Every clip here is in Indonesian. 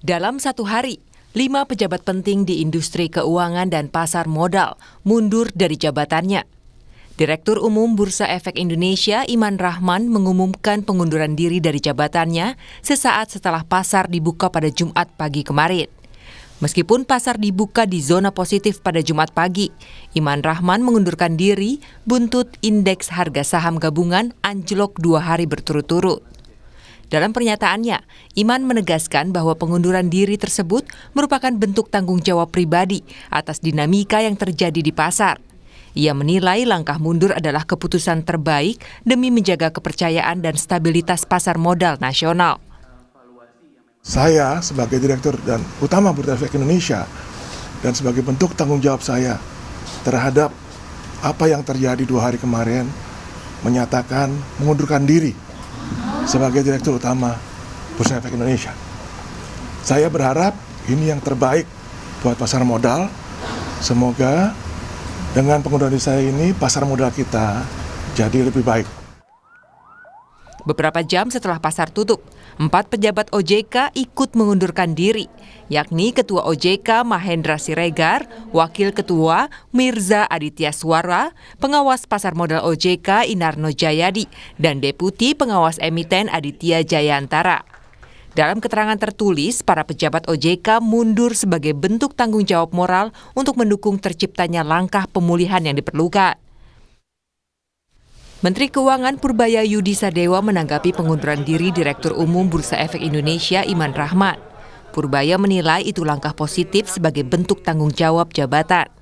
Dalam satu hari, 5 pejabat penting di industri keuangan dan pasar modal mundur dari jabatannya. Direktur Umum Bursa Efek Indonesia Iman Rahman mengumumkan pengunduran diri dari jabatannya sesaat setelah pasar dibuka pada Jumat pagi kemarin. Meskipun pasar dibuka di zona positif pada Jumat pagi, Iman Rahman mengundurkan diri buntut indeks harga saham gabungan anjlok 2 hari berturut-turut. Dalam pernyataannya, Iman menegaskan bahwa pengunduran diri tersebut merupakan bentuk tanggung jawab pribadi atas dinamika yang terjadi di pasar. Ia menilai langkah mundur adalah keputusan terbaik demi menjaga kepercayaan dan stabilitas pasar modal nasional. Saya sebagai Direktur dan Utama Bursa Efek Indonesia dan sebagai bentuk tanggung jawab saya terhadap apa yang terjadi 2 hari kemarin menyatakan mengundurkan diri sebagai Direktur Utama Bursa Efek Indonesia. Saya berharap ini yang terbaik buat pasar modal. Semoga dengan pengunduran diri saya ini pasar modal kita jadi lebih baik. Beberapa jam setelah pasar tutup, 4 pejabat OJK ikut mengundurkan diri, yakni Ketua OJK Mahendra Siregar, Wakil Ketua Mirza Aditya Suara, Pengawas Pasar Modal OJK Inarno Jayadi, dan Deputi Pengawas Emiten Aditya Jayantara. Dalam keterangan tertulis, para pejabat OJK mundur sebagai bentuk tanggung jawab moral untuk mendukung terciptanya langkah pemulihan yang diperlukan. Menteri Keuangan Purbaya Yudi Sadewa menanggapi pengunduran diri Direktur Umum Bursa Efek Indonesia Iman Rahman. Purbaya menilai itu langkah positif sebagai bentuk tanggung jawab jabatan.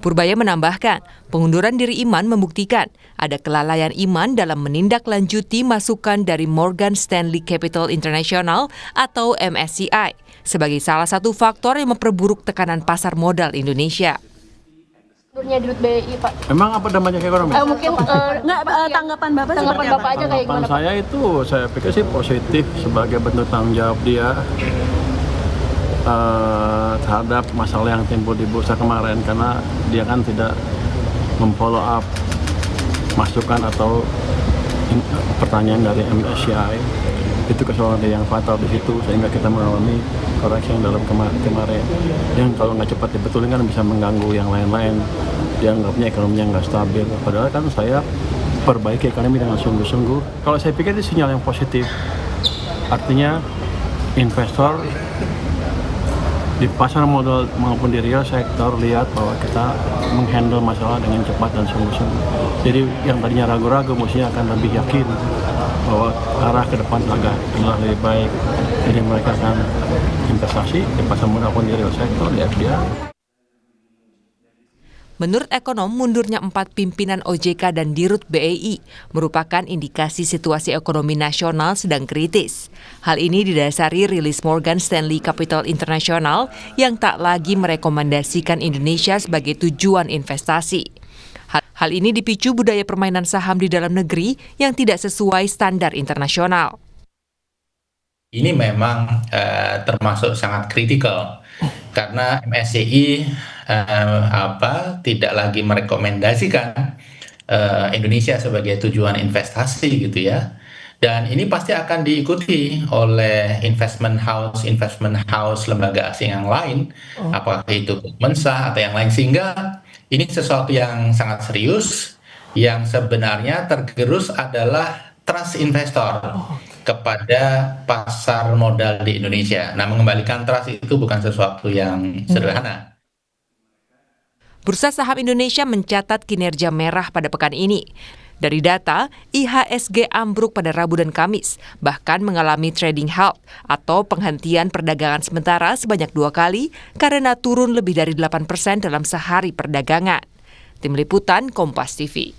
Purbaya menambahkan, pengunduran diri Iman membuktikan ada kelalaian Iman dalam menindaklanjuti masukan dari Morgan Stanley Capital International atau MSCI sebagai salah satu faktor yang memperburuk tekanan pasar modal Indonesia. Dirut BI, Pak. Emang apa dampaknya ke ekonomi? Mungkin tanggapan Bapak tanggapan Bapak aja kayak gimana? Saya itu, saya pikir sih positif sebagai bentuk tanggung jawab dia terhadap masalah yang timbul di bursa kemarin, karena dia kan tidak memfollow up masukan atau pertanyaan dari MSCI. Itu kesalahan yang fatal di situ, sehingga kita mengalami koreksi yang dalam kemarin yang kalau nggak cepat dibetulin kan bisa mengganggu yang lain-lain. Dianggapnya ekonominya nggak stabil, padahal kan saya perbaiki ekonomi dengan sungguh-sungguh. Kalau saya pikir itu sinyal yang positif, artinya investor di pasar modal maupun di real sektor lihat bahwa kita menghandle masalah dengan cepat dan sungguh-sungguh. Jadi yang tadinya ragu-ragu mestinya akan lebih yakin bahwa arah ke depan agak lebih baik. Jadi mereka akan investasi di pasar modal maupun di real sektor, di FDI. Menurut ekonom, mundurnya 4 pimpinan OJK dan Dirut BEI merupakan indikasi situasi ekonomi nasional sedang kritis. Hal ini didasari rilis Morgan Stanley Capital International yang tak lagi merekomendasikan Indonesia sebagai tujuan investasi. Hal ini dipicu budaya permainan saham di dalam negeri yang tidak sesuai standar internasional. Ini memang termasuk sangat kritikal karena MSCI tidak lagi merekomendasikan Indonesia sebagai tujuan investasi gitu ya. Dan ini pasti akan diikuti oleh investment house lembaga asing yang lain, apakah itu Goldman Sachs atau yang lain, sehingga ini sesuatu yang sangat serius. Yang sebenarnya tergerus adalah trust investor kepada pasar modal di Indonesia. Nah, mengembalikan trust itu bukan sesuatu yang sederhana. Bursa Saham Indonesia mencatat kinerja merah pada pekan ini. Dari data, IHSG ambruk pada Rabu dan Kamis, bahkan mengalami trading halt atau penghentian perdagangan sementara sebanyak 2 kali karena turun lebih dari 8% dalam sehari perdagangan. Tim Liputan Kompas TV.